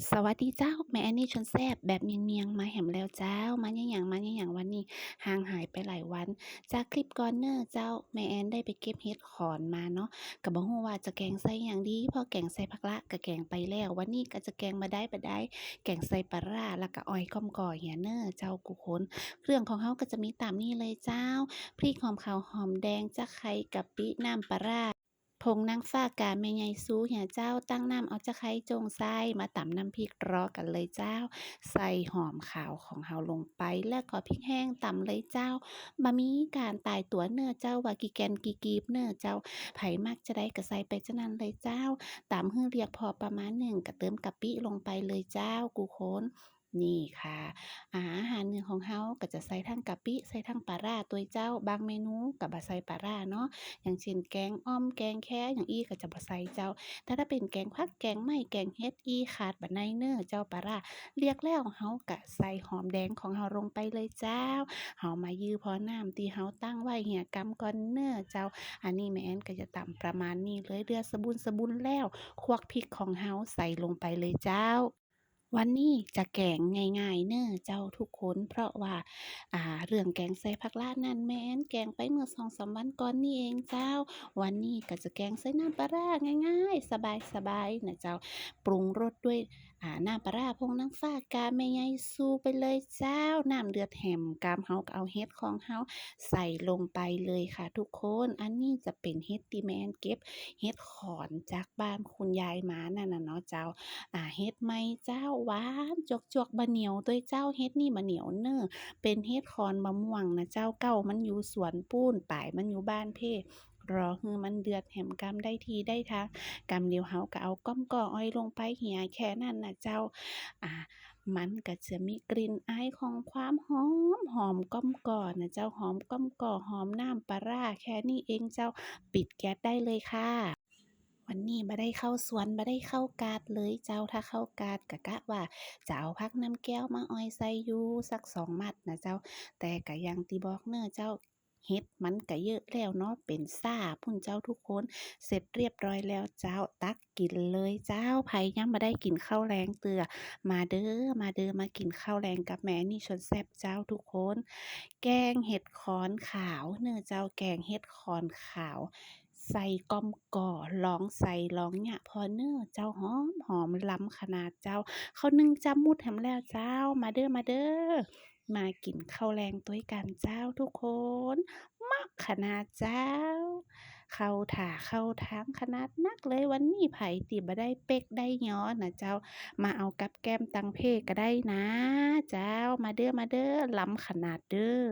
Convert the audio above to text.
สวัสดีเจ้าแม่แอนนี่ชวนแซ่บแบบเนียงๆมาแหมแล้วเจ้ามาหยังวันนี้ห่างหายไปหลายวันจากคลิปก่อนเน้อเจ้าแม่แอนได้ไปเก็บเห็ดขอนมาเนาะก็บ่ฮู้ว่าจะแกงใส่หยังดีพอแกงใส่ผักละก็แกงไปแล้ววันนี้ก็จะแกงบ่ได้แกงใส่ปลาร้าแล้วก็อ้อยก้อมก่อยเหียเน้อเจ้ากูคนเครื่องของเฮาก็จะมีตามนี้เลยเจ้าพริกหอมขาวหอมแดงจะไคร้กะปิน้ำปลาร้า ผงนางฟ้ากาแม่ใหญ่ซูเหี่ยเจ้าตั้งน้ำเอาจะไคร้จงไส้มาตำน้ำพริกรอกันเลยเจ้าใส่หอมขาวของเฮาลงไปแล้วก็พริกแห้งตำเลยเจ้าบะมีการตายตัวเนื้อเจ้าว่ากี่แกนกี่กีบเนื้อเจ้าไผมักจะได้ก็ใส่ไปจะนั้นเลยเจ้าตำให้เรียกพอประมาณหนึ่งก็เติมกะปิลงไปเลยเจ้ากูคนนี่ค่ะอาหารเหนือของเฮาก็จะใส่ทั้งกะปิใส่ทั้งปลาร้าตัวเจ้าบางเมนูก็บ่ใส่ปลาร้าเนาะ อย่างเช่นแกงอ่อมแกงแค่อย่างอี้ก็จะบ่ใส่เจ้าแต่ถ้าเป็นแกงผักแกงไม้แกงเฮ็ดอี้ขาดบ่ได้เน้อเจ้าปลาร้าเรียกแล้วเฮาก็ใส่หอมแดงของเฮาลงไปเลยเจ้าเฮามายือพอน้ำที่เฮาตั้งไว้เหี่ยกำก่อนเน้อเจ้าอันนี้แม่แอนก็จะตำประมาณนี้เลยเดือสะบุนแล้วควักพริกของเฮาใส่ลงไปเลยเจ้า วันนี้จะแกงง่ายๆเน้อเจ้าทุกคนเพราะว่าเรื่องแกงใส่ผักลาดนั่นแม่นแกงไปเมื่อ2-3วันก่อนนี่เองเจ้าวันนี้ก็จะแกงใส่น้ำปลาร้าง่ายๆสบายๆนะเจ้าปรุงรสด้วยน้ำปลาร้าผงนางฟ้ากาแม่ใหญ่สู่ไปเลยเจ้าน้ำเดือดแห่มกามเฮาก็เอาเห็ดของเฮาใส่ลงไปเลยค่ะทุกคนอันนี้จะเป็นเห็ดที่แม่นเก็บเห็ดขอนจากบ้านคุณยายมานั่นน่ะเนาะเจ้า เฮ็ดไหมเจ้าหวานจวกๆบะเหนียวตัวเจ้าเฮ็ดนี่บะเหนียวเน้อเป็นเฮ็ดคอนมะม่วงนะเจ้าเก้ามันอยู่สวนปูนปลายมันอยู่บ้านเพรอฮือมันเดือดแหมกำได้ทีได้ทางกำเดียวเฮาก็เอาก้อมก่ออ้อยลงไปเหี่ยแค่นั้นน่ะเจ้าอ่ามันก็จะมีกลิ่นอายของความหอมก้อมก่อนะเจ้าหอมก้อมก่อหอมน้ำปลาร้าแค่นี้เองเจ้าปิดแก๊สได้เลยค่ะ วันนี้บ่ได้เข้าสวนบ่ได้เข้ากาดเลยเจ้าถ้าเข้ากาดก็กะว่าจะเอาผักน้ำแก้วมาอ้อยใส่อยู่สัก2มัดนะเจ้าแต่ก็อย่างที่บอกเน้อเจ้าเห็ดมันก็เยอะแล้วเนาะเป็นซ่าพู้นเจ้าทุกคนเสร็จเรียบร้อยแล้วเจ้าตักกินเลยเจ้าไผยังบ่ได้กินข้าวแลงเตื้อมาเด้อมากินข้าวแลงกับแม่นี่ชวนแซ่บเจ้าทุกคนแกงเห็ดขอนขาวเน้อเจ้าแกงเห็ดขอนขาว ใส่ก้อมก่อลองใส่ลองเนี่ยพอเน้อเจ้าหอมล้ำขนาดเจ้าข้าวนึ่งจ้ำมุดแถมแล้วเจ้ามาเด้อมากินข้าวแรงตัวยกันเจ้าทุกคนมักขนาดเจ้าเข้าท่าเข้าทางขนาดนักเลยวันนี้ไผติบ่ได้เป๊กได้ย้อนะเจ้ามาเอากับแก้มตังเพก็ได้นะเจ้ามาเด้อล้ำขนาดเด้อ